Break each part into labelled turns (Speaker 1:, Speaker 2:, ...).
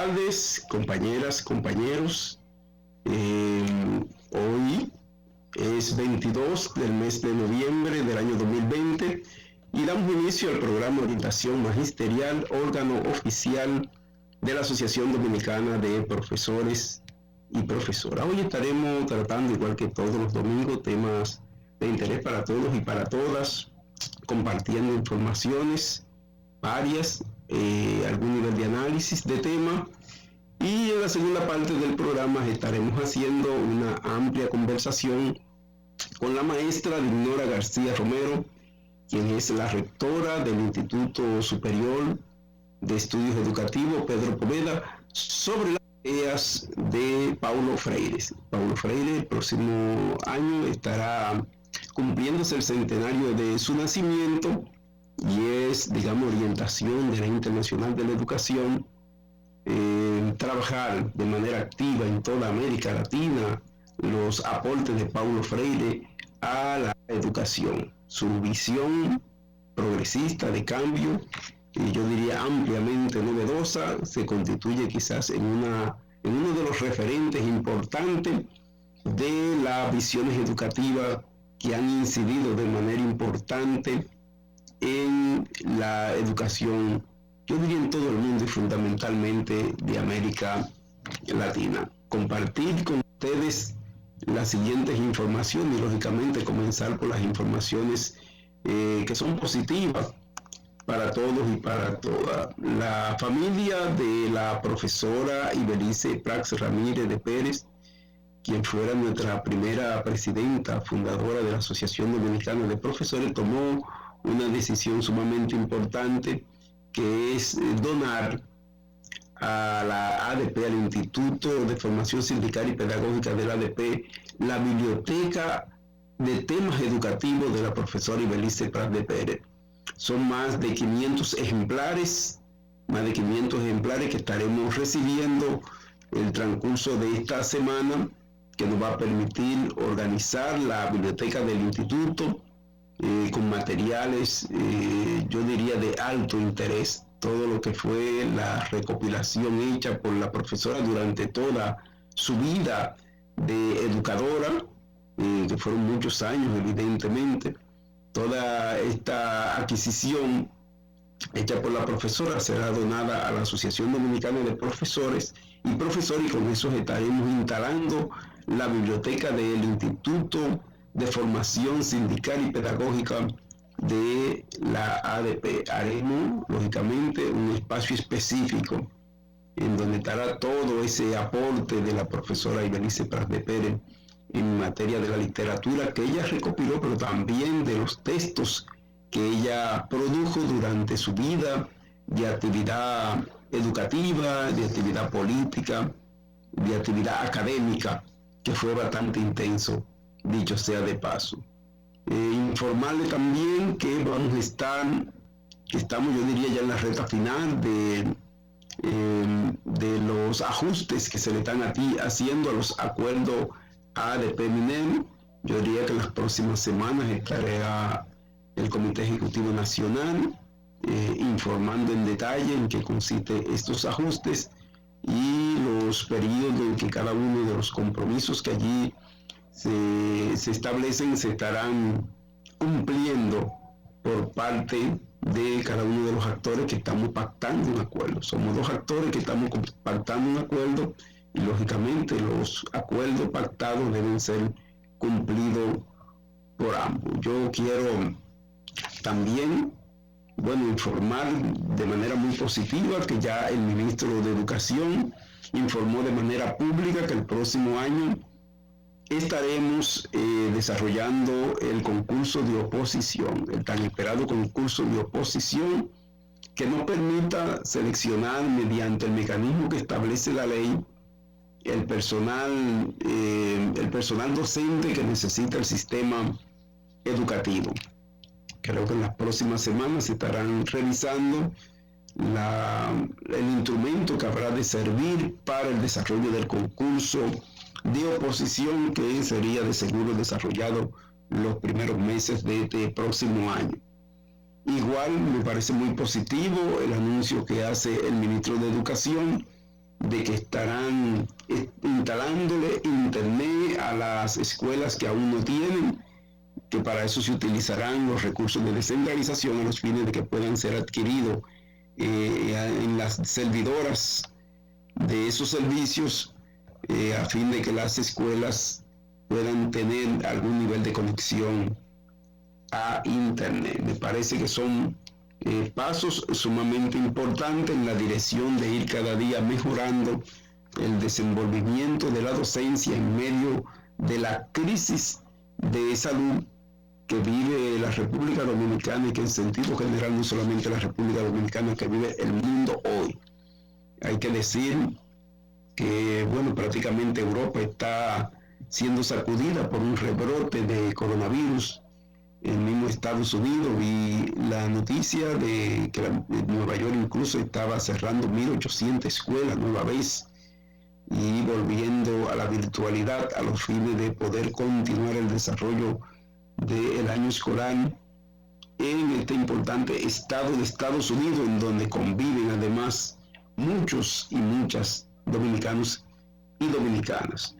Speaker 1: tardes, compañeras, compañeros. Hoy es 22 del mes de noviembre del año 2020 y damos inicio al programa de orientación magisterial, órgano oficial de la Asociación Dominicana de Profesores y Profesoras. Hoy estaremos tratando, igual que todos los domingos, temas de interés para todos y para todas, compartiendo informaciones varias, algún nivel de análisis de tema, y en la segunda parte del programa estaremos haciendo una amplia conversación con la maestra Dinora García Romero, quien es la rectora del Instituto Superior de Estudios Educativos Pedro Poveda, sobre las ideas de Paulo Freire. Paulo Freire el próximo año estará cumpliéndose el centenario de su nacimiento y es, digamos, orientación de la Internacional de la Educación, trabajar de manera activa en toda América Latina los aportes de Paulo Freire a la educación, su visión progresista de cambio, yo diría ampliamente novedosa, se constituye quizás en uno de los referentes importantes de las visiones educativas que han incidido de manera importante en la educación, yo diría en todo el mundo y fundamentalmente de América Latina. Compartir con ustedes las siguientes informaciones y lógicamente comenzar por las informaciones que son positivas para todos y para todas. La familia de la profesora Ibelice Prax Ramírez de Pérez, quien fuera nuestra primera presidenta fundadora de la Asociación Dominicana de Profesores, tomó una decisión sumamente importante, que es donar a la ADP, al Instituto de Formación Sindical y Pedagógica de la ADP, la biblioteca de temas educativos de la profesora Ibelice Prax de Pérez. Son más de 500 ejemplares que estaremos recibiendo el transcurso de esta semana, que nos va a permitir organizar la biblioteca del instituto con materiales, yo diría, de alto interés. Todo lo que fue la recopilación hecha por la profesora durante toda su vida de educadora, que fueron muchos años evidentemente. Toda esta adquisición hecha por la profesora será donada a la Asociación Dominicana de Profesores y con eso estaremos instalando la biblioteca del Instituto de Formación Sindical y Pedagógica de la ADP. Haremos, lógicamente, un espacio específico en donde estará todo ese aporte de la profesora Ibelice Prax de Pérez en materia de la literatura que ella recopiló, pero también de los textos que ella produjo durante su vida de actividad educativa, de actividad política, de actividad académica, que fue bastante intenso, dicho sea de paso. Informarle también que estamos, yo diría, ya en la recta final de los ajustes que se le están aquí haciendo a los acuerdos ADP-MINEM. Yo diría que en las próximas semanas estará el Comité Ejecutivo Nacional informando en detalle en qué consiste estos ajustes y los periodos en que cada uno de los compromisos que allí se establecen se estarán cumpliendo por parte de cada uno de los actores que estamos pactando un acuerdo. Somos dos actores que estamos pactando un acuerdo y lógicamente los acuerdos pactados deben ser cumplidos por ambos. Yo quiero también, informar de manera muy positiva que ya el ministro de Educación informó de manera pública que el próximo año estaremos desarrollando el concurso de oposición, el tan esperado concurso de oposición, que nos permita seleccionar mediante el mecanismo que establece la ley el personal docente que necesita el sistema educativo. Creo que en las próximas semanas se estarán revisando el instrumento que habrá de servir para el desarrollo del concurso de oposición, que sería de seguro desarrollado los primeros meses de este próximo año. Igual me parece muy positivo el anuncio que hace el ministro de Educación de que estarán instalándole internet a las escuelas que aún no tienen, que para eso se utilizarán los recursos de descentralización a los fines de que puedan ser adquiridos en las servidoras de esos servicios, a fin de que las escuelas puedan tener algún nivel de conexión a internet. Me parece que son pasos sumamente importantes en la dirección de ir cada día mejorando el desenvolvimiento de la docencia en medio de la crisis de salud que vive la República Dominicana, y que en sentido general no solamente la República Dominicana, que vive el mundo hoy. Hay que decir que, bueno, prácticamente Europa está siendo sacudida por un rebrote de coronavirus. El mismo Estados Unidos, vi la noticia de que Nueva York incluso estaba cerrando 1.800 escuelas nueva vez y volviendo a la virtualidad a los fines de poder continuar el desarrollo del año escolar en este importante estado de Estados Unidos, en donde conviven además muchos y muchas dominicanos y dominicanas.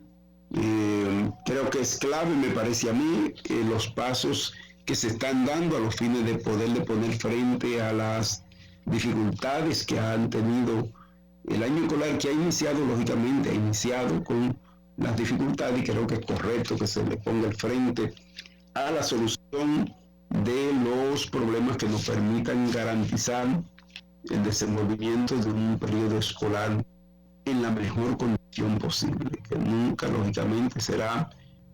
Speaker 1: Creo que es clave, me parece a mí, los pasos que se están dando a los fines de poderle poner frente a las dificultades que han tenido el año escolar, que ha iniciado, lógicamente, ha iniciado con las dificultades, y creo que es correcto que se le ponga el frente a la solución de los problemas que nos permitan garantizar el desenvolvimiento de un periodo escolar en la mejor condición posible, que nunca, lógicamente, será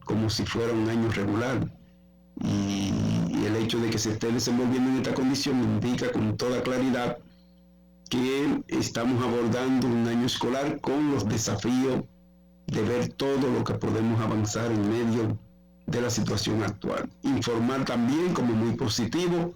Speaker 1: como si fuera un año regular. Y el hecho de que se esté desenvolviendo en esta condición indica con toda claridad que estamos abordando un año escolar con los desafíos de ver todo lo que podemos avanzar en medio de la situación actual. Informar también como muy positivo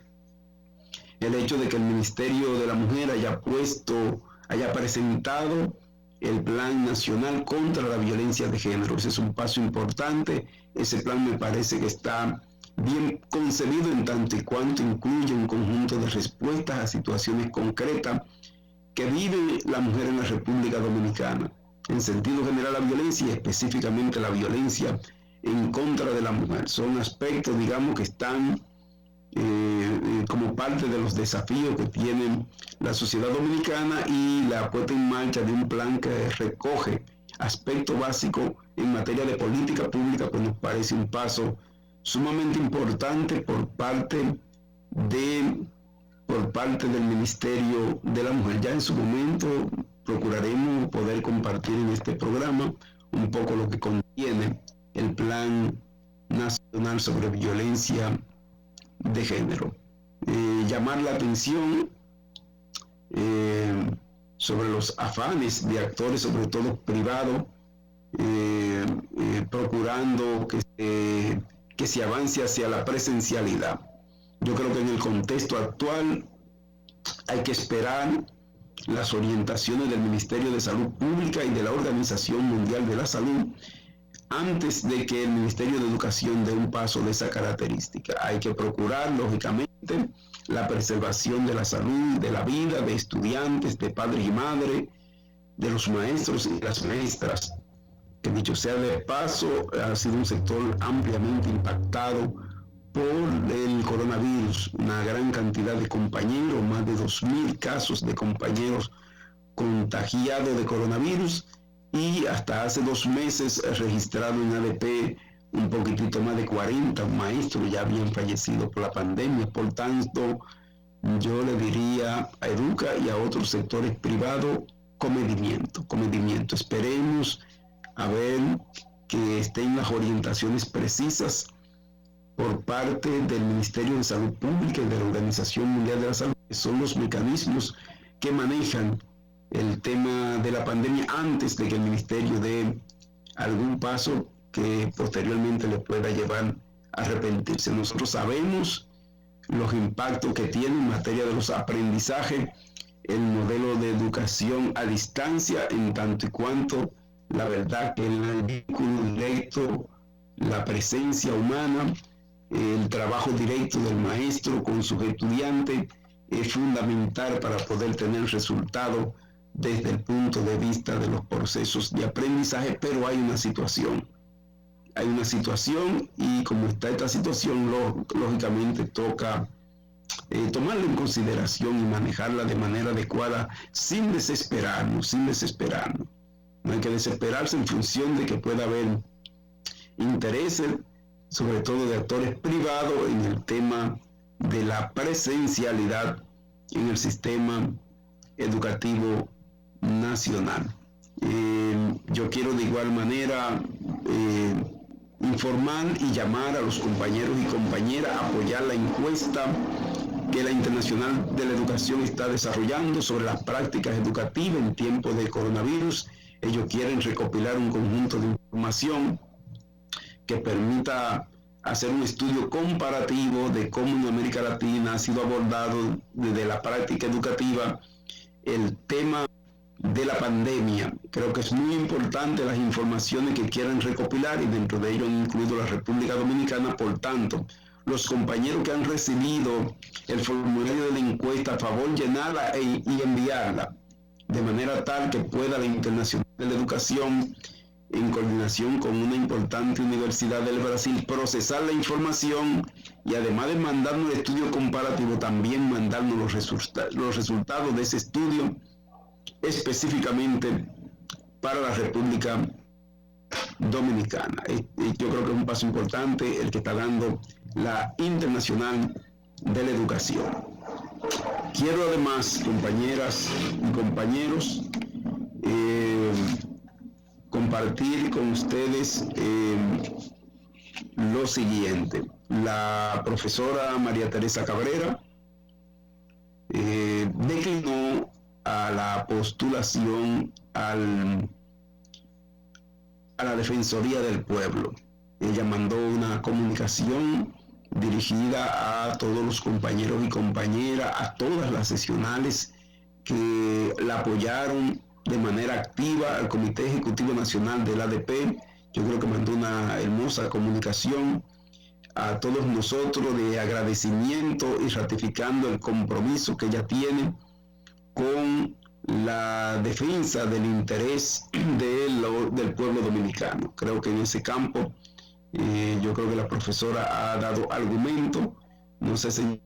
Speaker 1: el hecho de que el Ministerio de la Mujer haya presentado el Plan Nacional contra la Violencia de Género. Ese es un paso importante. Ese plan me parece que está bien concebido en tanto y cuanto incluye un conjunto de respuestas a situaciones concretas que vive la mujer en la República Dominicana. En sentido general, la violencia, y específicamente la violencia en contra de la mujer, son aspectos, digamos, que están como parte de los desafíos que tiene la sociedad dominicana, y la puesta en marcha de un plan que recoge aspectos básicos en materia de política pública, pues nos parece un paso sumamente importante por parte del Ministerio de la Mujer. Ya en su momento procuraremos poder compartir en este programa un poco lo que contiene el Plan Nacional sobre Violencia de Género. Llamar la atención sobre los afanes de actores, sobre todo privados, procurando que se avance hacia la presencialidad. Yo creo que en el contexto actual hay que esperar las orientaciones del Ministerio de Salud Pública y de la Organización Mundial de la Salud antes de que el Ministerio de Educación dé un paso de esa característica. Hay que procurar, lógicamente, la preservación de la salud, de la vida de estudiantes, de padres y madres, de los maestros y las maestras, que dicho sea de paso, ha sido un sector ampliamente impactado por el coronavirus. Una gran cantidad de compañeros, más de 2.000 casos de compañeros contagiados de coronavirus, y hasta hace 2 meses registrado en ADP un poquitito más de 40 maestros ya habían fallecido por la pandemia. Por tanto, yo le diría a Educa y a otros sectores privados, comedimiento. Esperemos a ver que estén las orientaciones precisas por parte del Ministerio de Salud Pública y de la Organización Mundial de la Salud, que son los mecanismos que manejan el tema de la pandemia, antes de que el Ministerio dé algún paso que posteriormente le pueda llevar a arrepentirse. Nosotros sabemos los impactos que tiene en materia de los aprendizajes el modelo de educación a distancia, en tanto y cuanto la verdad que el vínculo directo, la presencia humana, el trabajo directo del maestro con sus estudiantes es fundamental para poder tener resultados desde el punto de vista de los procesos de aprendizaje, pero hay una situación. Hay una situación y como está esta situación, lógicamente toca tomarla en consideración y manejarla de manera adecuada sin desesperarnos. No hay que desesperarse en función de que pueda haber intereses, sobre todo de actores privados, en el tema de la presencialidad en el sistema educativo nacional. Yo quiero de igual manera informar y llamar a los compañeros y compañeras a apoyar la encuesta que la Internacional de la Educación está desarrollando sobre las prácticas educativas en tiempos de coronavirus. Ellos quieren recopilar un conjunto de información que permita hacer un estudio comparativo de cómo en América Latina ha sido abordado desde la práctica educativa el tema de la pandemia. Creo que es muy importante las informaciones que quieran recopilar y dentro de ello han incluido la República Dominicana. Por tanto, los compañeros que han recibido el formulario de la encuesta, a favor llenarla y enviarla de manera tal que pueda la Internacional de la Educación, en coordinación con una importante universidad del Brasil, procesar la información y además de mandarnos el estudio comparativo, también mandarnos los resultados de ese estudio específicamente para la República Dominicana. Yo creo que es un paso importante el que está dando la Internacional de la Educación. Quiero además, compañeras y compañeros, compartir con ustedes lo siguiente. La profesora María Teresa Cabrera declinó a la postulación a la Defensoría del Pueblo. Ella mandó una comunicación dirigida a todos los compañeros y compañeras, a todas las sesionales que la apoyaron de manera activa, al Comité Ejecutivo Nacional del ADP. Yo creo que mandó una hermosa comunicación a todos nosotros de agradecimiento y ratificando el compromiso que ella tiene con la defensa del interés del pueblo dominicano. Creo que en ese campo, yo creo que la profesora ha dado argumento. No sé, señor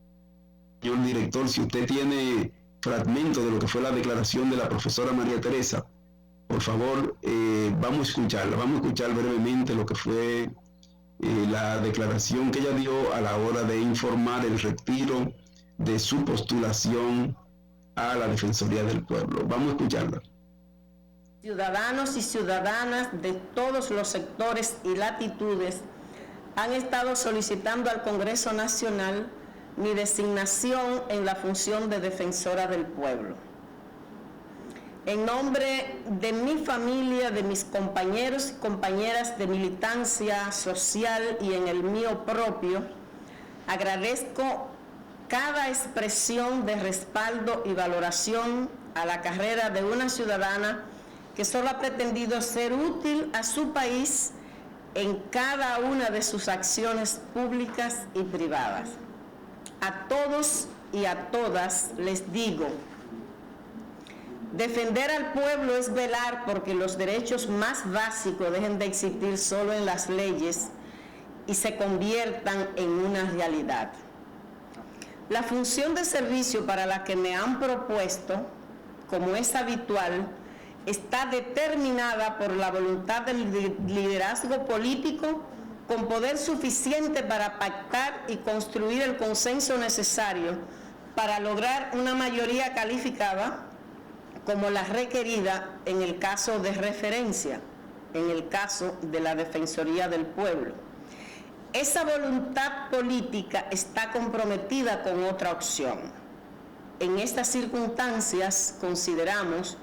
Speaker 1: director, si usted tiene fragmento de lo que fue la declaración de la profesora María Teresa, por favor, vamos a escuchar brevemente lo que fue la declaración que ella dio a la hora de informar el retiro de su postulación a la Defensoría del Pueblo. Vamos a escucharla.
Speaker 2: Ciudadanos y ciudadanas de todos los sectores y latitudes han estado solicitando al Congreso Nacional mi designación en la función de Defensora del Pueblo. En nombre de mi familia, de mis compañeros y compañeras de militancia social y en el mío propio, agradezco cada expresión de respaldo y valoración a la carrera de una ciudadana que solo ha pretendido ser útil a su país en cada una de sus acciones públicas y privadas. A todos y a todas les digo, defender al pueblo es velar porque los derechos más básicos dejen de existir solo en las leyes y se conviertan en una realidad. La función de servicio para la que me han propuesto, como es habitual, está determinada por la voluntad del liderazgo político con poder suficiente para pactar y construir el consenso necesario para lograr una mayoría calificada como la requerida en el caso de referencia, en el caso de la Defensoría del Pueblo. Esa voluntad política está comprometida con otra opción. En estas circunstancias consideramos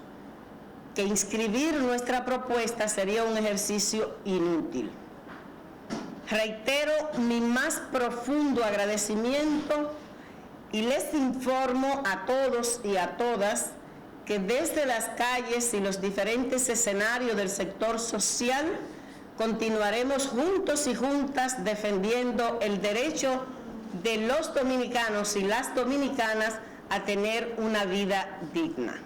Speaker 2: que inscribir nuestra propuesta sería un ejercicio inútil. Reitero mi más profundo agradecimiento y les informo a todos y a todas que desde las calles y los diferentes escenarios del sector social continuaremos juntos y juntas defendiendo el derecho de los dominicanos y las dominicanas a tener una vida digna.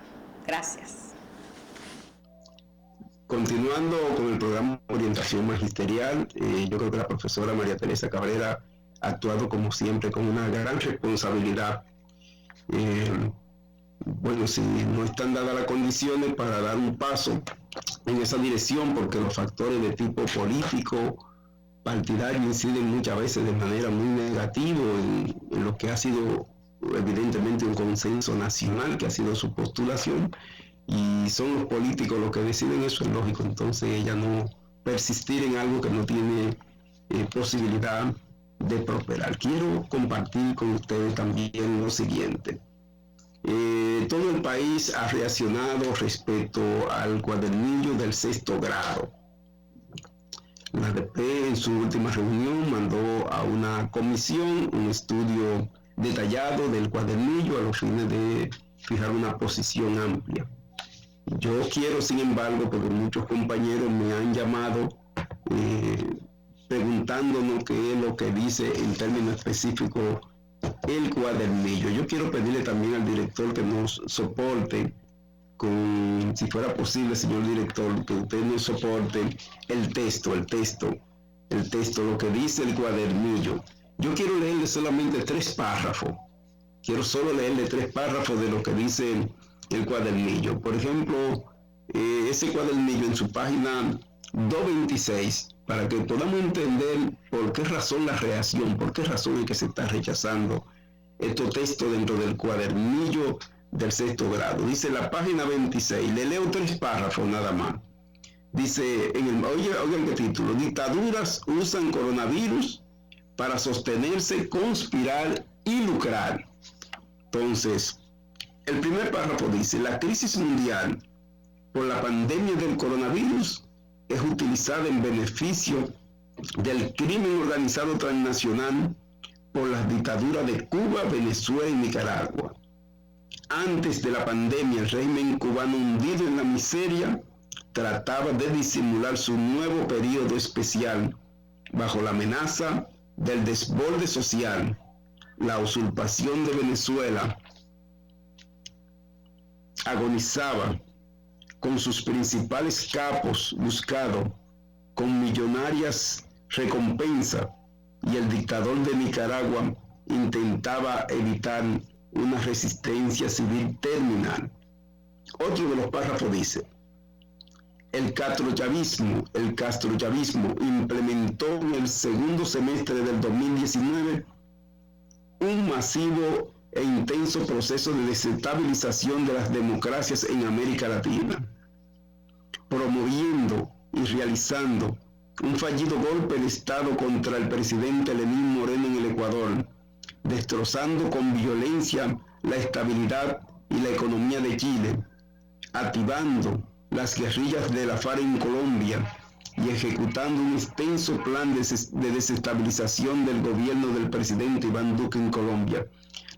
Speaker 2: Gracias.
Speaker 1: Continuando con el programa de orientación magisterial, yo creo que la profesora María Teresa Cabrera ha actuado como siempre con una gran responsabilidad. Bueno, si no están dadas las condiciones para dar un paso en esa dirección, porque los factores de tipo político, partidario, inciden muchas veces de manera muy negativa en lo que ha sido evidentemente un consenso nacional, que ha sido su postulación, y son los políticos los que deciden, eso es lógico. Entonces ella no persistir en algo que no tiene posibilidad de prosperar. Quiero compartir con ustedes también lo siguiente. Todo el país ha reaccionado respecto al cuadernillo del 6º grado. La ADP en su última reunión mandó a una comisión un estudio detallado del cuadernillo a los fines de fijar una posición amplia. Yo quiero, sin embargo, porque muchos compañeros me han llamado preguntándonos qué es lo que dice en términos específicos el cuadernillo. Yo quiero pedirle también al director que nos soporte con, si fuera posible, señor director, que usted nos soporte el texto, lo que dice el cuadernillo. Yo quiero leerle solamente 3 párrafos. Quiero solo leerle 3 párrafos de lo que dice el cuadernillo. Por ejemplo, ese cuadernillo en su página 226, para que podamos entender por qué razón la reacción, por qué razón es que se está rechazando estos textos dentro del cuadernillo del 6º grado. Dice la página 26, le leo 3 párrafos nada más. Dice, oigan el título: dictaduras usan coronavirus para sostenerse, conspirar y lucrar. Entonces, el primer párrafo dice: la crisis mundial por la pandemia del coronavirus es utilizada en beneficio del crimen organizado transnacional por las dictaduras de Cuba, Venezuela y Nicaragua. Antes de la pandemia, el régimen cubano, hundido en la miseria, trataba de disimular su nuevo periodo especial bajo la amenaza del desborde social, la usurpación de Venezuela. Agonizaba con sus principales capos buscados con millonarias recompensas, y el dictador de Nicaragua intentaba evitar una resistencia civil terminal. Otro de los párrafos dice: el castrochavismo implementó en el segundo semestre del 2019 un masivo e intenso proceso de desestabilización de las democracias en América Latina, promoviendo y realizando un fallido golpe de Estado contra el presidente Lenín Moreno en el Ecuador, destrozando con violencia la estabilidad y la economía de Chile, activando las guerrillas de la FARC en Colombia y ejecutando un extenso plan de desestabilización del gobierno del presidente Iván Duque en Colombia,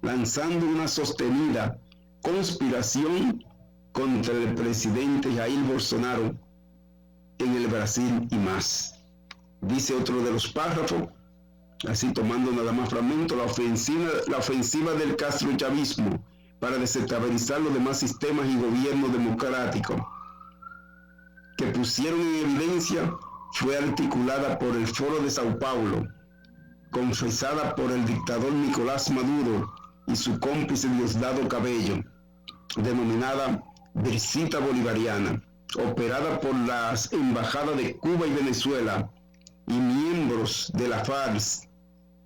Speaker 1: lanzando una sostenida conspiración contra el presidente Jair Bolsonaro en el Brasil y más. Dice otro de los párrafos, así tomando nada más fragmento: la ofensiva del castrochavismo para desestabilizar los demás sistemas y gobiernos democráticos que pusieron en evidencia fue articulada por el Foro de Sao Paulo, confesada por el dictador Nicolás Maduro y su cómplice Diosdado Cabello, denominada Visita Bolivariana, operada por las embajadas de Cuba y Venezuela y miembros de la FARC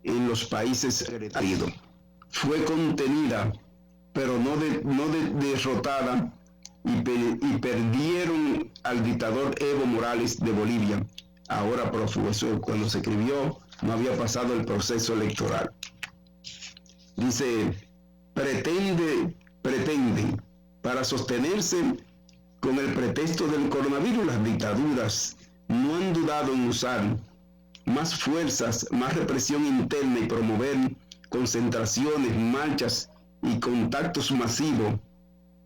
Speaker 1: en los países agredidos. Fue contenida, pero no derrotada, y perdieron al dictador Evo Morales de Bolivia, ahora prófugo. Eso cuando se escribió no había pasado el proceso electoral. Dice, pretenden para sostenerse con el pretexto del coronavirus. Las dictaduras no han dudado en usar más fuerzas, más represión interna y promover concentraciones, marchas y contactos masivos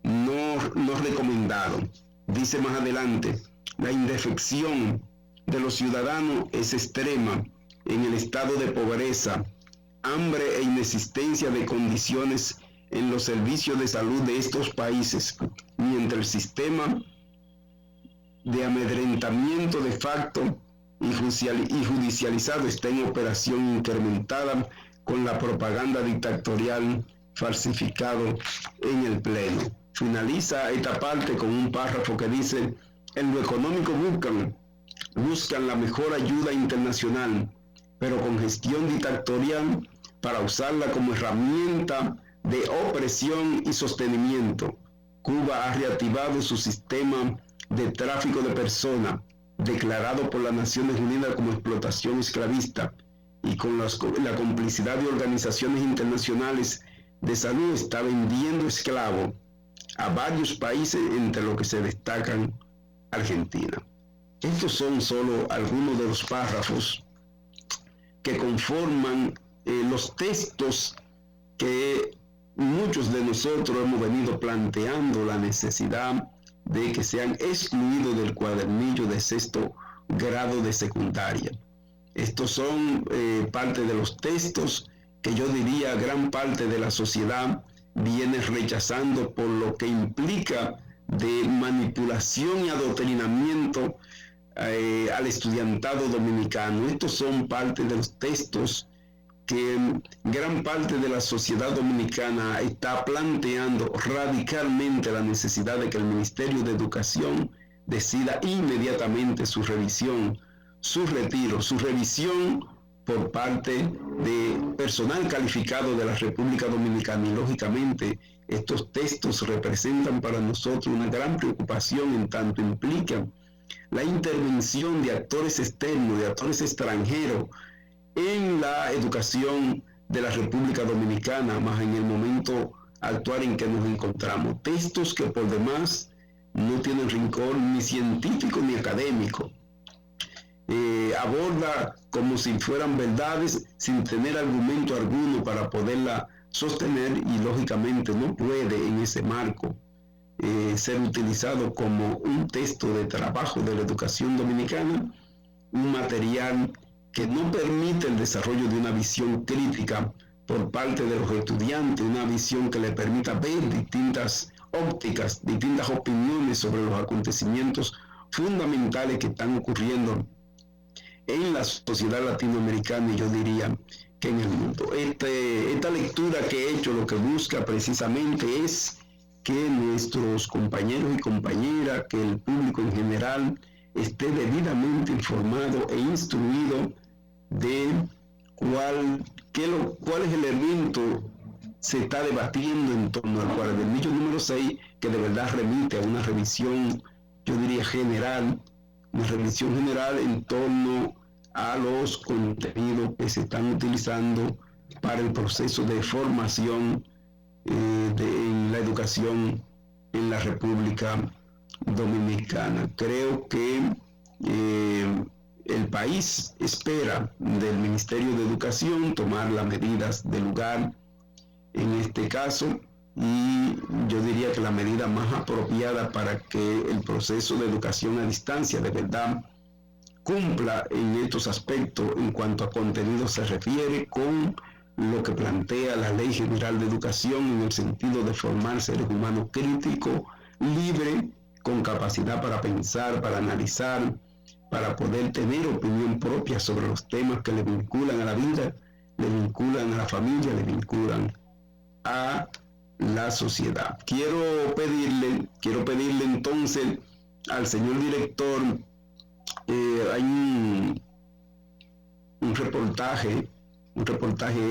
Speaker 1: no recomendados. Dice más adelante, la indefección de los ciudadanos es extrema en el estado de pobreza, hambre e inexistencia de condiciones en los servicios de salud de estos países, mientras el sistema de amedrentamiento de facto y judicializado está en operación incrementada con la propaganda dictatorial falsificado en el Pleno. Finaliza esta parte con un párrafo que dice: en lo económico buscan la mejor ayuda internacional, pero con gestión dictatorial para usarla como herramienta de opresión y sostenimiento. Cuba ha reactivado su sistema de tráfico de personas, declarado por las Naciones Unidas como explotación esclavista, y con la complicidad de organizaciones internacionales de salud está vendiendo esclavos a varios países, entre los que se destacan Argentina. Estos son solo algunos de los párrafos que conforman los textos que muchos de nosotros hemos venido planteando la necesidad de que sean excluidos del cuadernillo de sexto grado de secundaria. Estos son parte de los textos que yo diría gran parte de la sociedad viene rechazando por lo que implica de manipulación y adoctrinamiento al estudiantado dominicano. Estos son parte de los textos que gran parte de la sociedad dominicana está planteando radicalmente la necesidad de que el Ministerio de Educación decida inmediatamente su revisión, su retiro, su revisión por parte de personal calificado de la República Dominicana. Y lógicamente estos textos representan para nosotros una gran preocupación en tanto implican la intervención de actores externos, de actores extranjeros en la educación de la República Dominicana, más en el momento actual en que nos encontramos. Textos que por demás no tienen rincón ni científico ni académico. Aborda como si fueran verdades sin tener argumento alguno para poderla sostener, y lógicamente no puede en ese marco ser utilizado como un texto de trabajo de la educación dominicana, un material que no permite el desarrollo de una visión crítica por parte de los estudiantes, una visión que le permita ver distintas ópticas, distintas opiniones sobre los acontecimientos fundamentales que están ocurriendo en la sociedad latinoamericana, y yo diría que en el mundo. Esta lectura que he hecho lo que busca precisamente es que nuestros compañeros y compañeras, que el público en general esté debidamente informado e instruido de cuál es el elemento se está debatiendo en torno al cuadernillo número 6, que de verdad remite a una revisión, yo diría general, una revisión general en torno a los contenidos que se están utilizando para el proceso de formación en la educación en la República Dominicana. Creo que el país espera del Ministerio de Educación tomar las medidas de lugar en este caso, y yo diría que la medida más apropiada para que el proceso de educación a distancia de verdad cumpla en estos aspectos en cuanto a contenido se refiere con lo que plantea la Ley General de Educación, en el sentido de formar seres humanos críticos, libres, con capacidad para pensar, para analizar, para poder tener opinión propia sobre los temas que le vinculan a la vida, le vinculan a la familia, le vinculan a la sociedad. Quiero pedirle entonces al señor director, hay un reportaje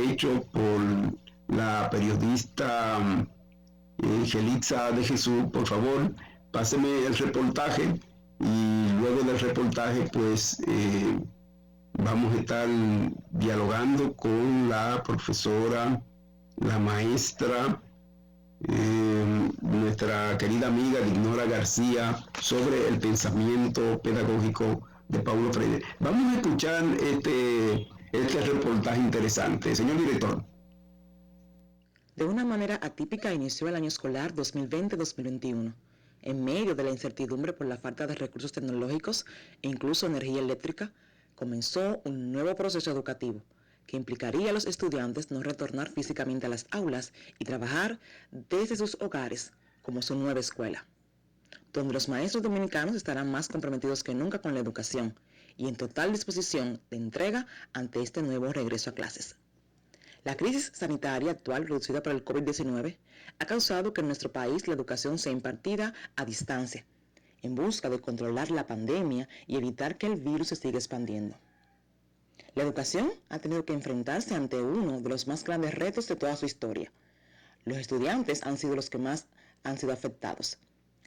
Speaker 1: hecho por la periodista Gelitza de Jesús. Por favor, páseme el reportaje, y luego del reportaje pues vamos a estar dialogando con la profesora, la maestra, nuestra querida amiga Dignora García, sobre el pensamiento pedagógico de Paulo Freire. Vamos a escuchar este reportaje interesante. Señor director.
Speaker 3: De una manera atípica inició el año escolar 2020-2021, en medio de la incertidumbre por la falta de recursos tecnológicos e incluso energía eléctrica. Comenzó un nuevo proceso educativo que implicaría a los estudiantes no retornar físicamente a las aulas y trabajar desde sus hogares como su nueva escuela. donde los maestros dominicanos estarán más comprometidos que nunca con la educación y en total disposición de entrega ante este nuevo regreso a clases. La crisis sanitaria actual producida por el COVID-19 ha causado que en nuestro país la educación sea impartida a distancia, en busca de controlar la pandemia y evitar que el virus se siga expandiendo. La educación ha tenido que enfrentarse ante uno de los más grandes retos de toda su historia. Los estudiantes han sido los que más han sido afectados.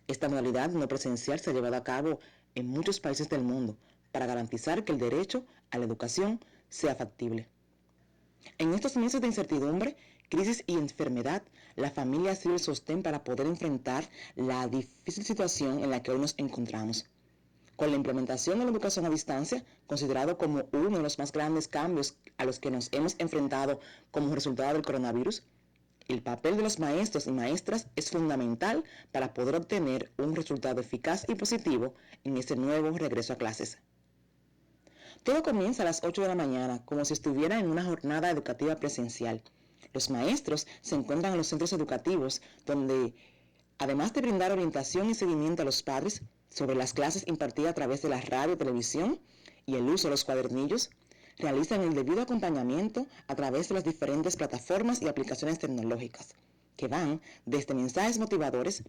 Speaker 3: Esta modalidad no presencial se ha llevado a cabo en muchos países del mundo para garantizar que el derecho a la educación sea factible. En estos meses de incertidumbre, crisis y enfermedad, la familia ha sido el sostén para poder enfrentar la difícil situación en la que hoy nos encontramos. Con la implementación de la educación a distancia, considerado como uno de los más grandes cambios a los que nos hemos enfrentado como resultado del coronavirus, el papel de los maestros y maestras es fundamental para poder obtener un resultado eficaz y positivo en este nuevo regreso a clases. Todo comienza a las 8 de la mañana, como si estuviera en una jornada educativa presencial. Los maestros se encuentran en los centros educativos, donde, además de brindar orientación y seguimiento a los padres sobre las clases impartidas a través de la radio, televisión y el uso de los cuadernillos, realizan el debido acompañamiento a través de las diferentes plataformas y aplicaciones tecnológicas, que van desde mensajes motivadores,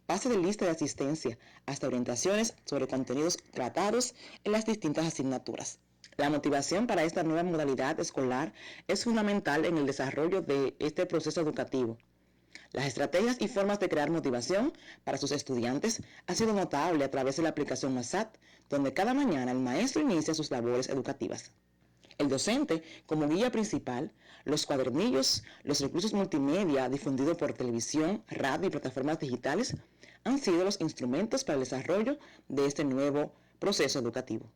Speaker 3: pase de lista de asistencia, hasta orientaciones sobre contenidos tratados en las distintas asignaturas. La motivación para esta nueva modalidad escolar es fundamental en el desarrollo de este proceso educativo. Las estrategias y formas de crear motivación para sus estudiantes ha sido notable a través de la aplicación WhatsApp, donde cada mañana el maestro inicia sus labores educativas. El docente como guía principal, los cuadernillos, los recursos multimedia difundidos por televisión, radio y plataformas digitales han sido los instrumentos para el desarrollo de este nuevo proceso educativo.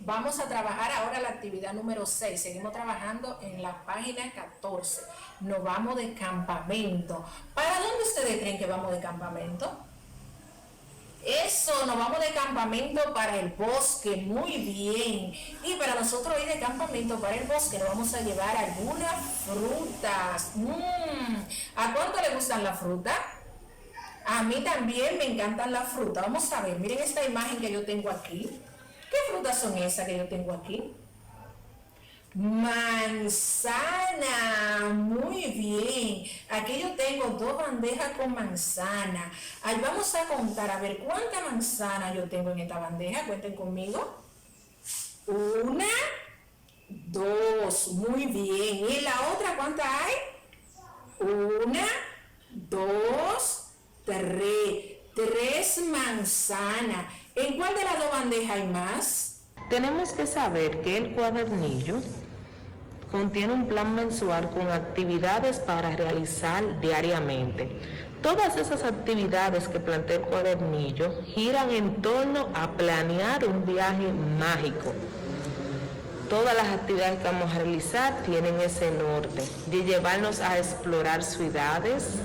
Speaker 4: Vamos a trabajar ahora la actividad número 6, seguimos trabajando en la página 14, nos vamos de campamento. ¿Para dónde ustedes creen que vamos de campamento? Eso, nos vamos de campamento para el bosque, muy bien. Y para nosotros ir de campamento para el bosque nos vamos a llevar algunas frutas. ¿A cuánto le gustan las frutas? A mí también me encantan las frutas. Vamos a ver, miren esta imagen que yo tengo aquí. ¿Qué frutas son esas que yo tengo aquí? Manzana, muy bien. Aquí yo tengo 2 bandejas con manzana. Ahí vamos a contar, a ver cuánta manzana yo tengo en esta bandeja. Cuenten conmigo. 1, 2, muy bien. ¿Y la otra cuánta hay? 1, 2, 3 manzanas. ¿En cuál de las 2 bandejas hay más?
Speaker 5: Tenemos que saber que el cuadernillo contiene un plan mensual con actividades para realizar diariamente. Todas esas actividades que plantea el cuadernillo giran en torno a planear un viaje mágico. Todas las actividades que vamos a realizar tienen ese norte de llevarnos a explorar ciudades,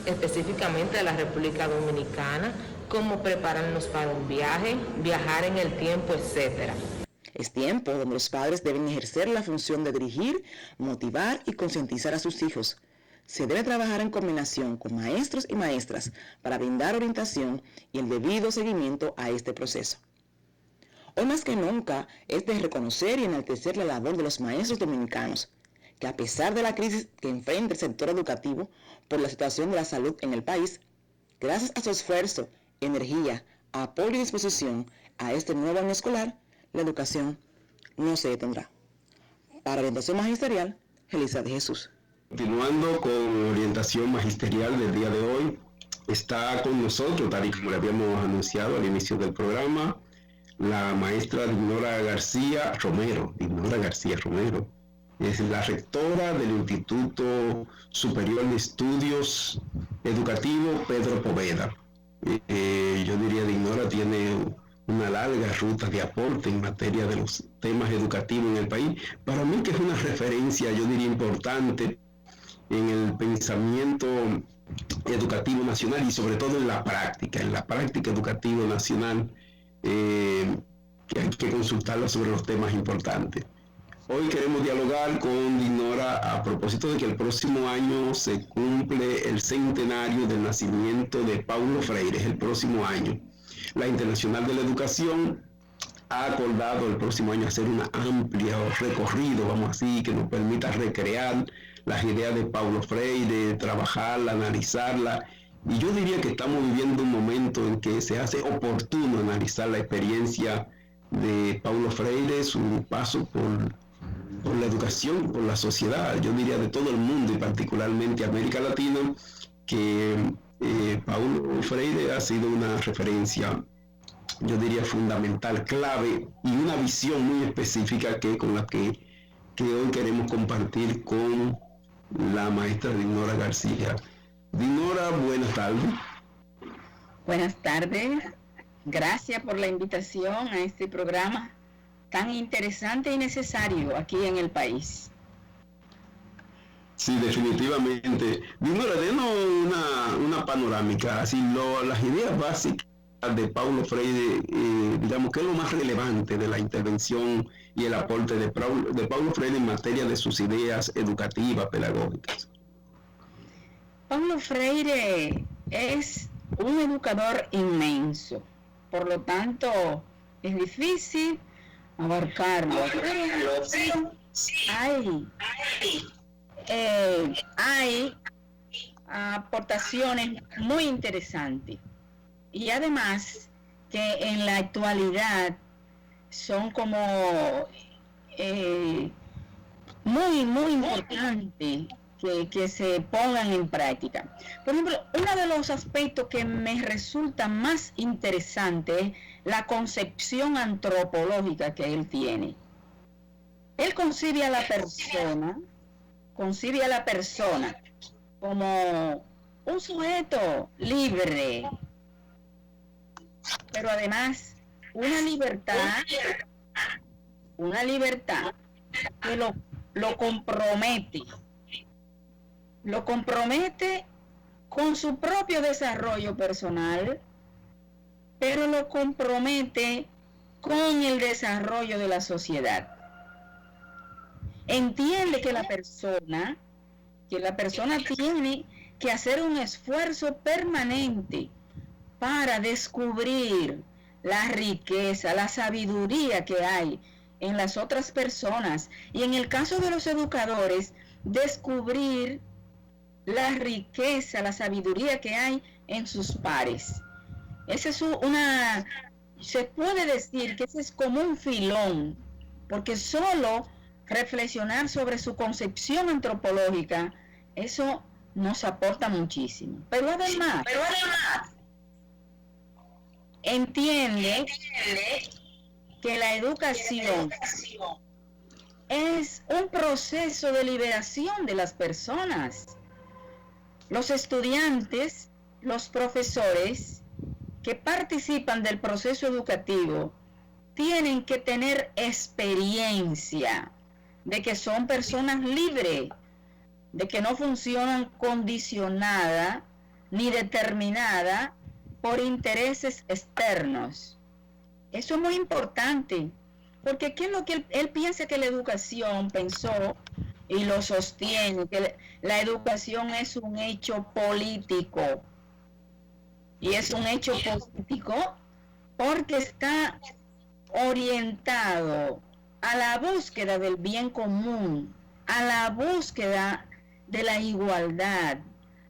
Speaker 5: específicamente de la República Dominicana, cómo prepararnos para un viaje, viajar en el tiempo, etc.
Speaker 3: Es tiempo donde los padres deben ejercer la función de dirigir, motivar y concientizar a sus hijos. Se debe trabajar en combinación con maestros y maestras para brindar orientación y el debido seguimiento a este proceso. Hoy más que nunca es de reconocer y enaltecer la labor de los maestros dominicanos, que a pesar de la crisis que enfrenta el sector educativo por la situación de la salud en el país, gracias a su esfuerzo, energía, apoyo y disposición a este nuevo año escolar, la educación no se detendrá. Para orientación magisterial, Elisa de Jesús.
Speaker 1: Continuando con orientación magisterial del día de hoy, está con nosotros, tal y como le habíamos anunciado al inicio del programa, la maestra Dignora García Romero. Es la rectora del Instituto Superior de Estudios Educativos Pedro Poveda. Yo diría Dignora tiene una larga ruta de aporte en materia de los temas educativos en el país. Para mí que es una referencia, yo diría, importante en el pensamiento educativo nacional y sobre todo en la práctica educativa nacional, que hay que consultarla sobre los temas importantes. Hoy queremos dialogar con Dinora a propósito de que el próximo año se cumple el centenario del nacimiento de Paulo Freire, es el próximo año. La Internacional de la Educación ha acordado el próximo año hacer un amplio recorrido, vamos así, que nos permita recrear las ideas de Paulo Freire, trabajarla, analizarla. Y yo diría que estamos viviendo un momento en que se hace oportuno analizar la experiencia de Paulo Freire, su paso por la educación, por la sociedad, yo diría de todo el mundo y particularmente América Latina, que Paulo Freire ha sido una referencia, yo diría fundamental, clave y una visión muy específica con la que hoy queremos compartir con la maestra Dinora García. Dinora, buenas tardes.
Speaker 6: Buenas tardes, gracias por la invitación a este programa tan interesante y necesario aquí en el país.
Speaker 1: Sí, definitivamente. Dinora, denos una panorámica, así las ideas básicas de Paulo Freire, digamos, ¿qué es lo más relevante de la intervención y el aporte de Paulo Freire en materia de sus ideas educativas, pedagógicas?
Speaker 6: Paulo Freire es un educador inmenso, por lo tanto es difícil abarcarlo, pero sí hay aportaciones muy interesantes y además que en la actualidad son como muy importantes que se pongan en práctica. Por ejemplo, uno de los aspectos que me resulta más interesante es la concepción antropológica que él tiene. Él concibe a la persona como un sujeto libre, pero además una libertad que lo compromete con su propio desarrollo personal, pero lo compromete con el desarrollo de la sociedad. Entiende que la persona tiene que hacer un esfuerzo permanente para descubrir la riqueza, la sabiduría que hay en las otras personas, y en el caso de los educadores, descubrir la riqueza, la sabiduría que hay en sus pares. Esa es se puede decir que ese es como un filón, porque solo reflexionar sobre su concepción antropológica, eso nos aporta muchísimo. Pero además entiende que la educación es un proceso de liberación de las personas. Los estudiantes, los profesores que participan del proceso educativo tienen que tener experiencia de que son personas libres, de que no funcionan condicionadas ni determinadas por intereses externos. Eso es muy importante, porque ¿qué es lo que él piensa que la educación pensó y lo sostiene? Que la educación es un hecho político, y es un hecho político porque está orientado a la búsqueda del bien común, a la búsqueda de la igualdad,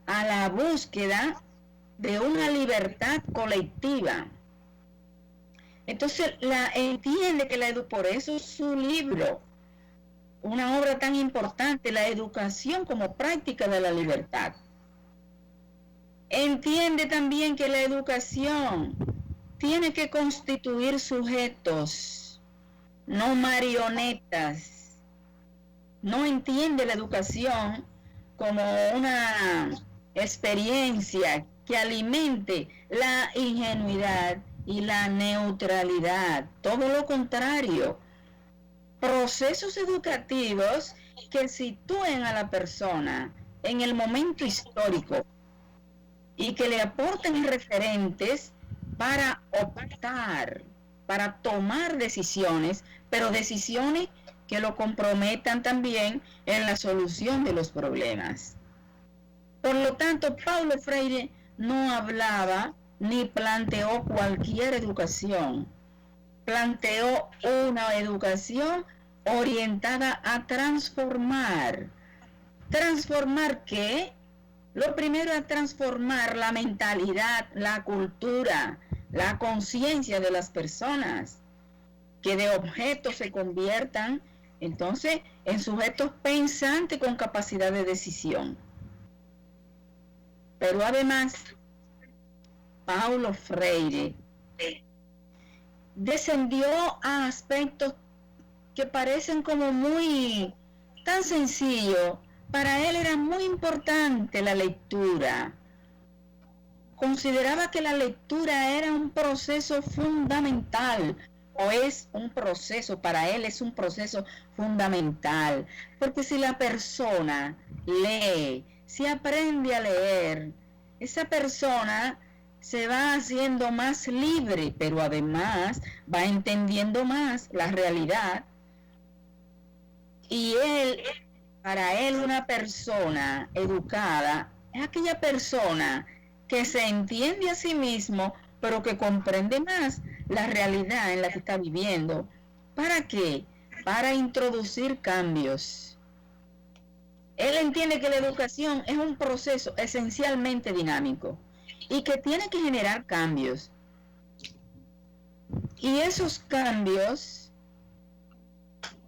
Speaker 6: a la búsqueda de una libertad colectiva. Entonces entiende que por eso su libro, una obra tan importante, la educación como práctica de la libertad. Entiende también que la educación tiene que constituir sujetos, no marionetas. No entiende la educación como una experiencia que alimente la ingenuidad y la neutralidad. Todo lo contrario. Procesos educativos que sitúen a la persona en el momento histórico y que le aporten referentes para optar, para tomar decisiones, pero decisiones que lo comprometan también en la solución de los problemas. Por lo tanto, Paulo Freire no hablaba ni planteó cualquier educación. Planteó una educación orientada a transformar. ¿Transformar qué? Lo primero es transformar la mentalidad, la cultura, la conciencia de las personas, que de objetos se conviertan entonces en sujetos pensantes con capacidad de decisión. Pero además, Paulo Freire descendió a aspectos que parecen como muy tan sencillos. Para él era muy importante la lectura. Consideraba que la lectura era un proceso fundamental, o es un proceso, para él es un proceso fundamental, porque si la persona lee, si aprende a leer, esa persona se va haciendo más libre, pero además va entendiendo más la realidad. Y para él una persona educada es aquella persona que se entiende a sí mismo, pero que comprende más la realidad en la que está viviendo. ¿Para qué? Para introducir cambios. Él entiende que la educación es un proceso esencialmente dinámico y que tiene que generar cambios. Y esos cambios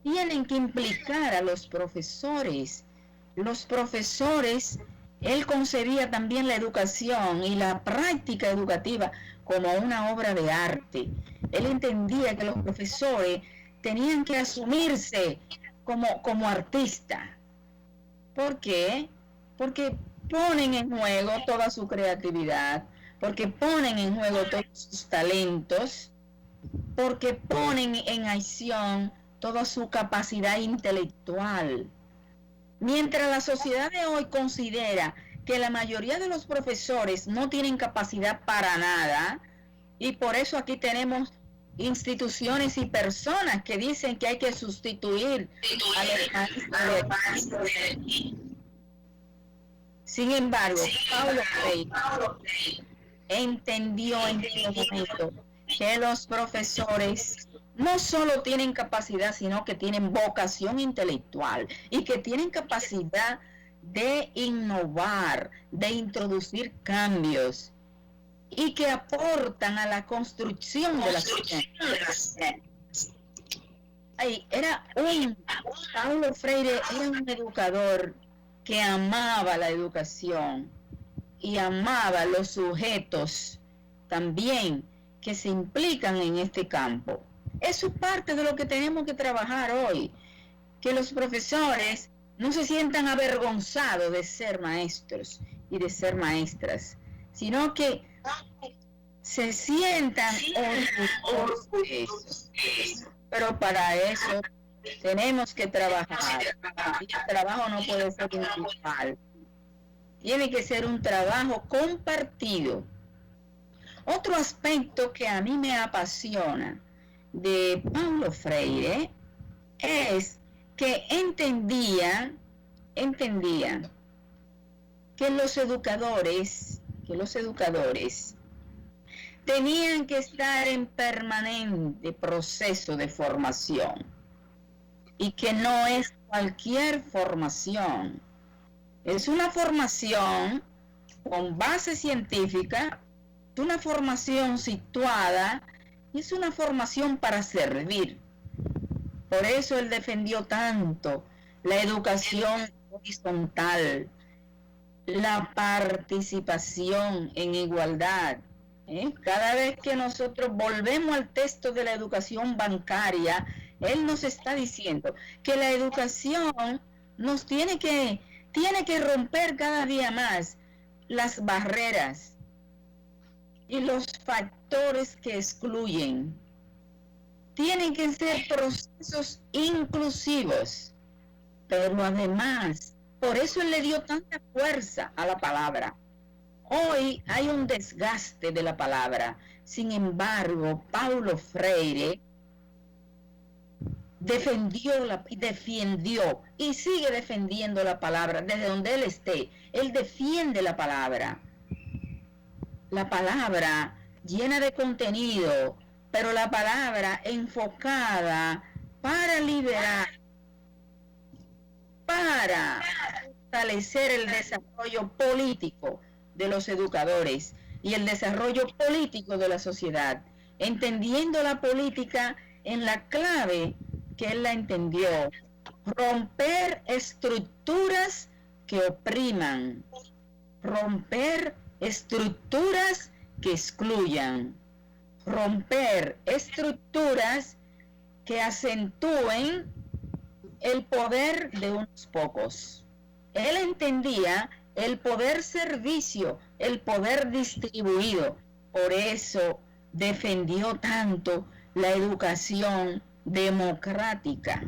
Speaker 6: tienen que implicar a los profesores. Los profesores, él concebía también la educación y la práctica educativa como una obra de arte. Él entendía que los profesores tenían que asumirse como artistas. ¿Por qué? Porque ponen en juego toda su creatividad, porque ponen en juego todos sus talentos, porque ponen en acción toda su capacidad intelectual. Mientras la sociedad de hoy considera que la mayoría de los profesores no tienen capacidad para nada, y por eso aquí tenemos instituciones y personas que dicen que hay que sustituir a los maestros. Sin embargo, Paulo Freire entendió en este momento que los profesores no solo tienen capacidad, sino que tienen vocación intelectual y que tienen capacidad de innovar, de introducir cambios y que aportan a la construcción de la sociedad. Paulo Freire era un educador que amaba la educación y amaba los sujetos también que se implican en este campo. Eso es parte de lo que tenemos que trabajar hoy, que los profesores no se sientan avergonzados de ser maestros y de ser maestras, sino que se sientan orgullosos de eso. Pero para eso tenemos que trabajar. Y el trabajo no puede ser individual. Tiene que ser un trabajo compartido. Otro aspecto que a mí me apasiona de Paulo Freire es que entendía que los educadores tenían que estar en permanente proceso de formación y que no es cualquier formación, es una formación con base científica, es una formación situada y es una formación para servir. Por eso él defendió tanto la educación horizontal, la participación en igualdad. Cada vez que nosotros volvemos al texto de la educación bancaria, él nos está diciendo que la educación nos tiene que romper cada día más las barreras y los factores que excluyen. Tienen que ser procesos inclusivos, pero además, por eso él le dio tanta fuerza a la palabra. Hoy hay un desgaste de la palabra. Sin embargo, Paulo Freire defiendió y sigue defendiendo la palabra desde donde él esté. Él defiende la palabra llena de contenido, pero la palabra enfocada para liberar, para fortalecer el desarrollo político de los educadores y el desarrollo político de la sociedad, entendiendo la política en la clave que él la entendió: romper estructuras que opriman, romper estructuras que excluyan, romper estructuras que acentúen el poder de unos pocos. Él entendía el poder servicio, el poder distribuido. Por eso defendió tanto la educación democrática.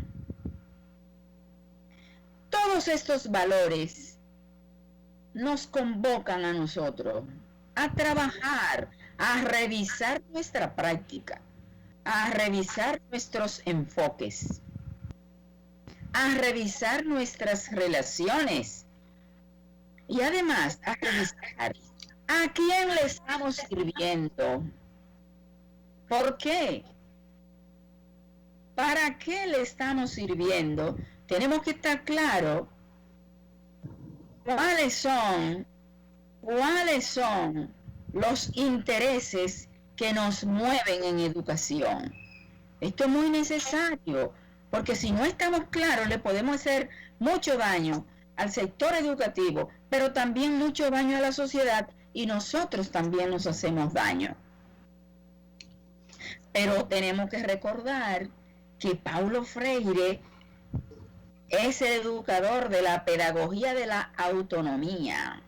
Speaker 6: Todos estos valores nos convocan a nosotros a trabajar, a revisar nuestra práctica, a revisar nuestros enfoques, a revisar nuestras relaciones y además a revisar a quién le estamos sirviendo. ¿Por qué? ¿Para qué le estamos sirviendo? Tenemos que estar claros cuáles son los intereses que nos mueven en educación. Esto es muy necesario, porque si no estamos claros le podemos hacer mucho daño al sector educativo, pero también mucho daño a la sociedad, y nosotros también nos hacemos daño. Pero tenemos que recordar que Paulo Freire es el educador de la pedagogía de la autonomía.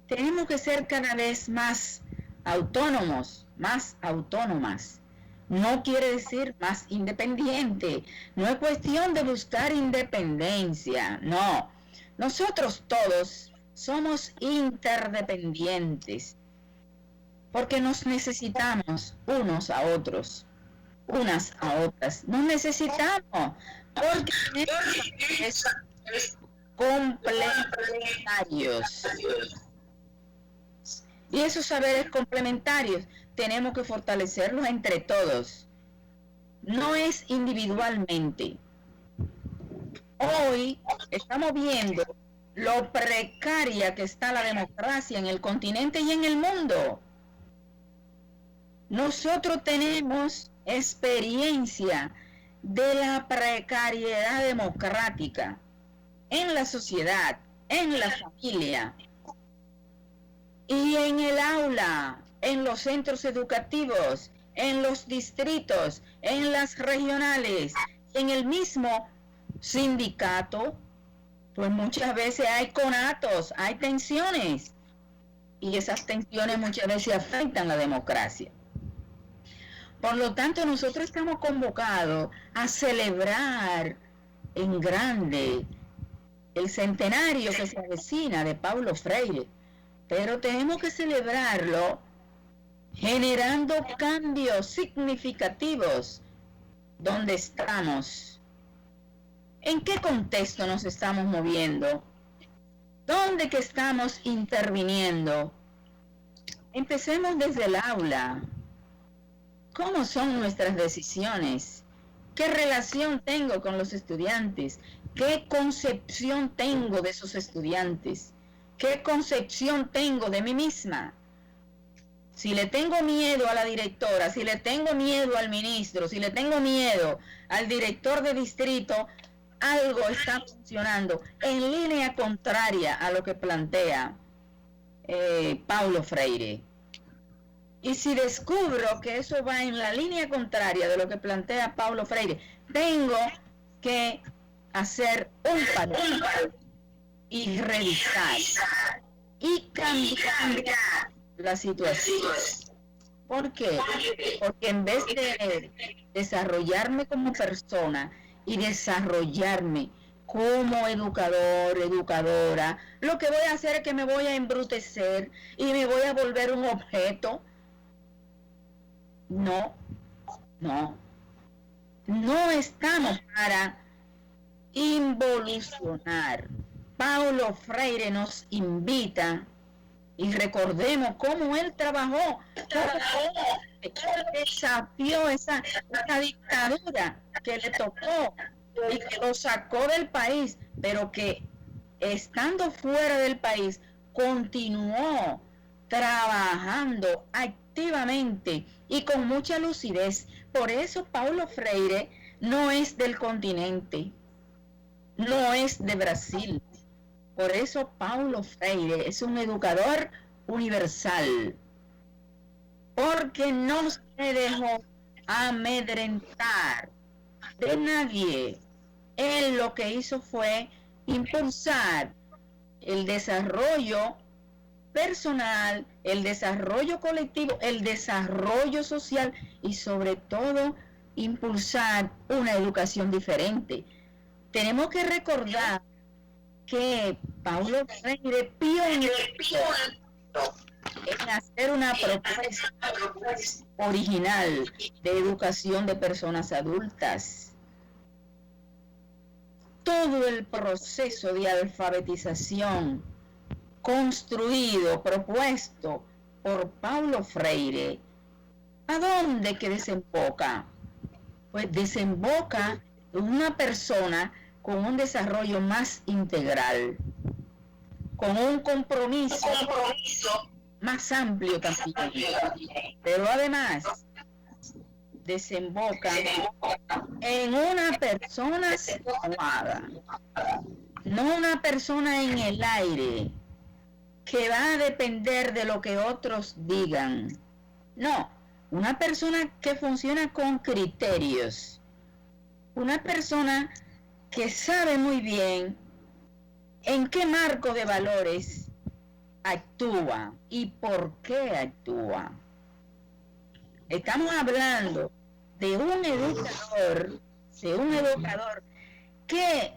Speaker 6: Tenemos que ser cada vez más autónomos, más autónomas. No quiere decir más independiente. No es cuestión de buscar independencia, no. Nosotros todos somos interdependientes, porque nos necesitamos unos a otros, unas a otras. Nos necesitamos, porque tenemos complementarios. Y esos saberes complementarios tenemos que fortalecerlos entre todos. No es individualmente. Hoy estamos viendo lo precaria que está la democracia en el continente y en el mundo. Nosotros tenemos experiencia de la precariedad democrática en la sociedad, en la familia y en el aula, en los centros educativos, en los distritos, en las regionales, en el mismo sindicato. Pues muchas veces hay conatos, hay tensiones, y esas tensiones muchas veces afectan la democracia. Por lo tanto, nosotros estamos convocados a celebrar en grande el centenario que se avecina de Paulo Freire, pero tenemos que celebrarlo generando cambios significativos donde estamos. ¿En qué contexto nos estamos moviendo? ¿Dónde que estamos interviniendo? Empecemos desde el aula. ¿Cómo son nuestras decisiones? ¿Qué relación tengo con los estudiantes? ¿Qué concepción tengo de esos estudiantes? ¿Qué concepción tengo de mí misma? Si le tengo miedo a la directora, si le tengo miedo al ministro, si le tengo miedo al director de distrito, algo está funcionando en línea contraria a lo que plantea Paulo Freire. Y si descubro que eso va en la línea contraria de lo que plantea Paulo Freire, tengo que hacer un parón y revisar y cambiar la situación. ¿Por qué? Porque en vez de desarrollarme como persona y desarrollarme como educador, educadora, lo que voy a hacer es que me voy a embrutecer y me voy a volver un objeto. No. no estamos para involucionar. Paulo Freire nos invita, y recordemos cómo él trabajó, cómo él desafió esa dictadura que le tocó y que lo sacó del país, pero que estando fuera del país continuó trabajando activamente y con mucha lucidez. Por eso Paulo Freire no es del continente, no es de Brasil. Por eso Paulo Freire es un educador universal, porque no se dejó amedrentar de nadie. Él lo que hizo fue impulsar el desarrollo personal, el desarrollo colectivo, el desarrollo social y sobre todo impulsar una educación diferente. Tenemos que recordar que Paulo Freire pionero en hacer una propuesta original de educación de personas adultas. Todo el proceso de alfabetización construido, propuesto por Paulo Freire, ¿a dónde que desemboca? Pues desemboca en una persona con un desarrollo más integral, con un compromiso más amplio también, pero además desemboca en una persona situada, no una persona en el aire que va a depender de lo que otros digan. No, una persona que funciona con criterios, una persona que sabe muy bien en qué marco de valores actúa y por qué actúa. Estamos hablando de un educador que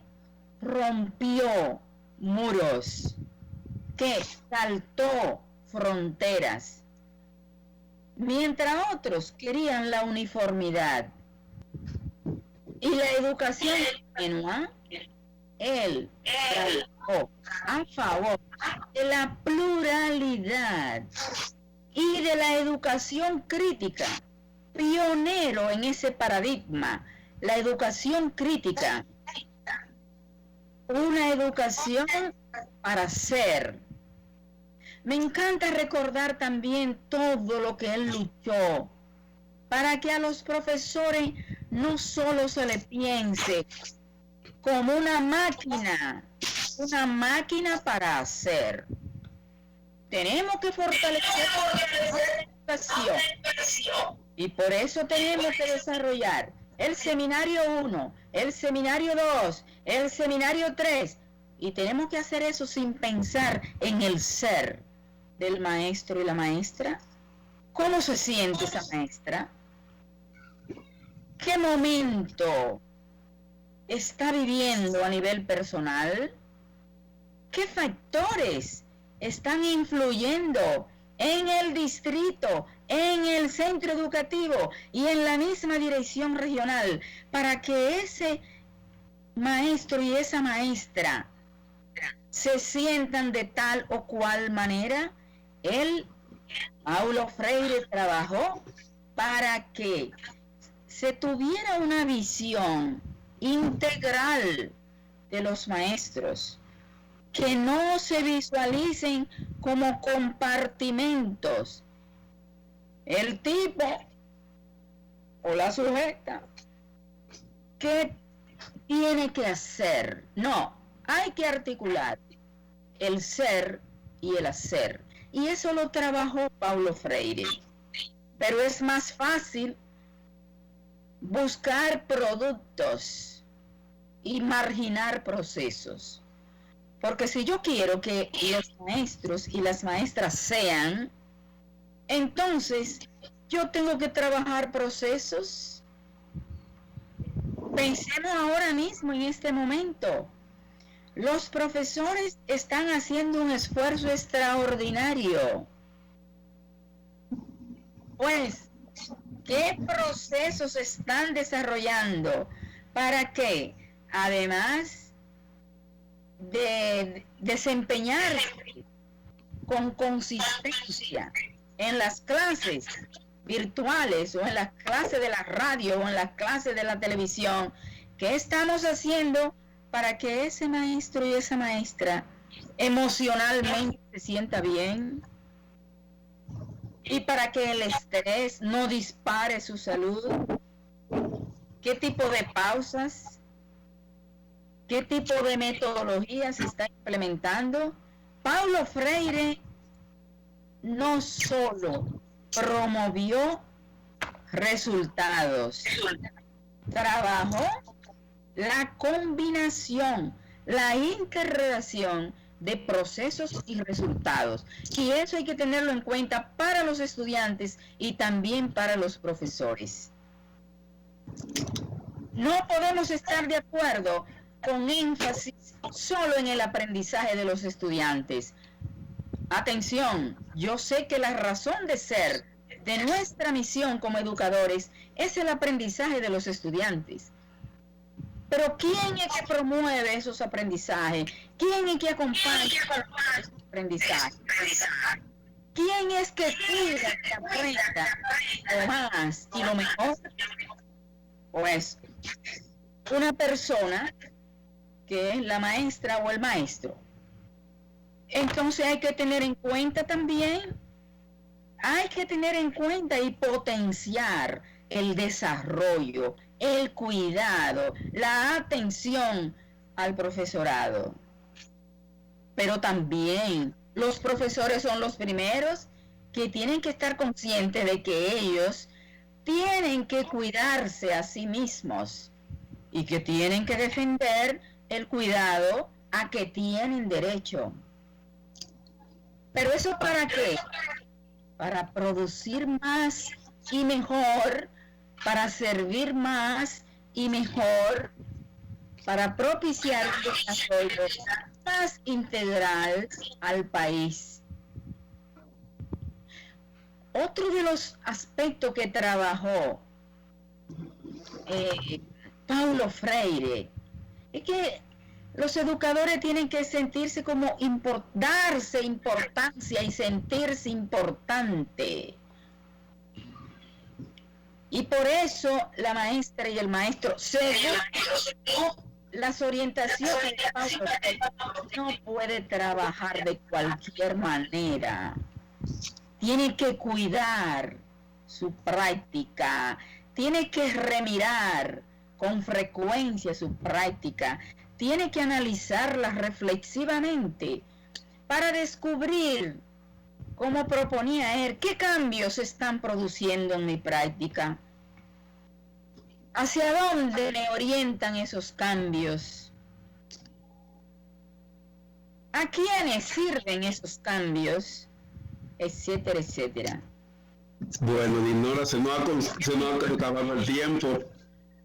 Speaker 6: rompió muros, que saltó fronteras, mientras otros querían la uniformidad y la educación ingenua. Él trabajó a favor de la pluralidad y de la educación crítica, pionero en ese paradigma, la educación crítica, una educación para ser. Me encanta recordar también todo lo que él luchó para que a los profesores no solo se le piense como una máquina para hacer. Tenemos que fortalecer la educación y por eso tenemos que desarrollar el seminario 1, el seminario 2, el seminario 3 y tenemos que hacer eso sin pensar en el ser del maestro y la maestra. ¿Cómo se siente esa maestra? ¿Qué momento está viviendo a nivel personal? ¿Qué factores están influyendo en el distrito, en el centro educativo y en la misma dirección regional para que ese maestro y esa maestra se sientan de tal o cual manera? Paulo Freire trabajó para que se tuviera una visión integral de los maestros, que no se visualicen como compartimentos. El tipo o la sujeta, ¿qué tiene que hacer? No, hay que articular el ser y el hacer. Y eso lo trabajó Paulo Freire. Pero es más fácil buscar productos y marginar procesos. Porque si yo quiero que los maestros y las maestras sean, entonces yo tengo que trabajar procesos. Pensemos ahora mismo en este momento. Los profesores están haciendo un esfuerzo extraordinario. Pues ¿Qué procesos están desarrollando para que, además de desempeñarse con consistencia en las clases virtuales o en las clases de la radio o en las clases de la televisión, qué estamos haciendo para que ese maestro y esa maestra emocionalmente se sienta bien y para que el estrés no dispare su salud? ¿Qué tipo de pausas? ¿Qué tipo de metodologías se está implementando? Paulo Freire no solo promovió resultados, trabajó la combinación, la interrelación de procesos y resultados. Y eso hay que tenerlo en cuenta para los estudiantes y también para los profesores. No podemos estar de acuerdo con énfasis solo en el aprendizaje de los estudiantes. Atención, yo sé que la razón de ser de nuestra misión como educadores es el aprendizaje de los estudiantes. Pero ¿quién es que promueve esos aprendizajes? ¿Quién es que acompaña esos aprendizajes? ¿Quién es que cuida que aprenda lo más y lo mejor? Pues una persona que es la maestra o el maestro. Entonces hay que tener en cuenta también, hay que tener en cuenta y potenciar el desarrollo, el cuidado, la atención al profesorado. Pero también los profesores son los primeros que tienen que estar conscientes de que ellos tienen que cuidarse a sí mismos y que tienen que defender el cuidado a que tienen derecho. ¿Pero eso para qué? Para producir más y mejor, para servir más y mejor, para propiciar un desarrollo más integral al país. Otro de los aspectos que trabajó Paulo Freire es que los educadores tienen que sentirse como darse importancia y sentirse importante. Y por eso la maestra y el maestro, según las orientaciones de Paulo Freire, no puede trabajar de cualquier manera. Tiene que cuidar su práctica, tiene que remirar con frecuencia su práctica, tiene que analizarla reflexivamente para descubrir, como proponía él, qué cambios se están produciendo en mi práctica, hacia dónde me orientan esos cambios, a quiénes sirven esos cambios, etcétera, etcétera.
Speaker 1: Bueno, Dinora, se nos ha acabado el tiempo.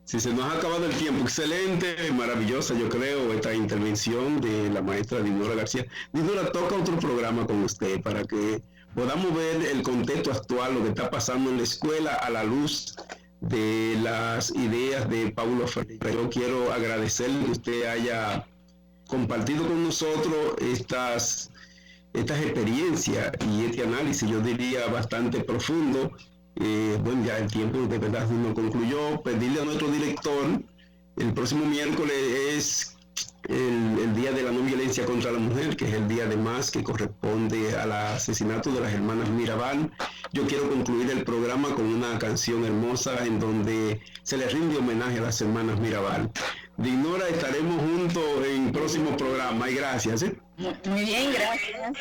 Speaker 1: Si se nos ha acabado el tiempo, excelente, maravillosa, yo creo, esta intervención de la maestra Dinora García. Dinora, toca otro programa con usted para que podamos ver el contexto actual, lo que está pasando en la escuela a la luz de las ideas de Paulo Freire. Yo quiero agradecerle que usted haya compartido con nosotros estas experiencias y este análisis, yo diría bastante profundo. Bueno, ya el tiempo de verdad no concluyó. Pedirle a nuestro director, el próximo miércoles es el Día de la No Violencia contra la Mujer, que es el día además que corresponde al asesinato de las hermanas Mirabal. Yo quiero concluir el programa con una canción hermosa en donde se le rinde homenaje a las hermanas Mirabal. Dinora, estaremos juntos en próximo programa y gracias.
Speaker 6: Muy bien, gracias.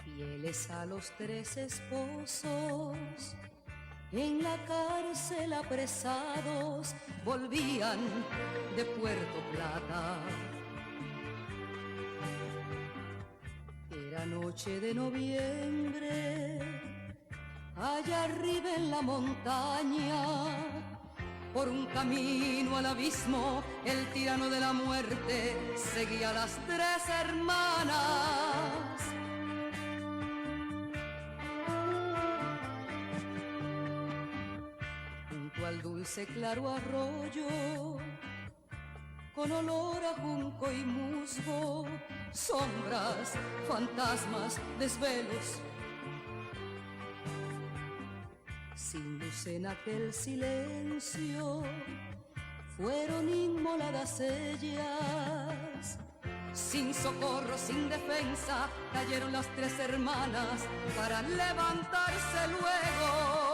Speaker 7: Fieles a los 3 esposos, en la cárcel apresados, volvían de Puerto Plata. noche de noviembre, allá arriba en la montaña, por un camino al abismo, el tirano de la muerte seguía a las tres hermanas. Junto al dulce claro arroyo, con olor a junco y musgo, sombras, fantasmas, desvelos. Sin luz en aquel silencio, fueron inmoladas ellas. Sin socorro, sin defensa, cayeron las tres hermanas para levantarse luego.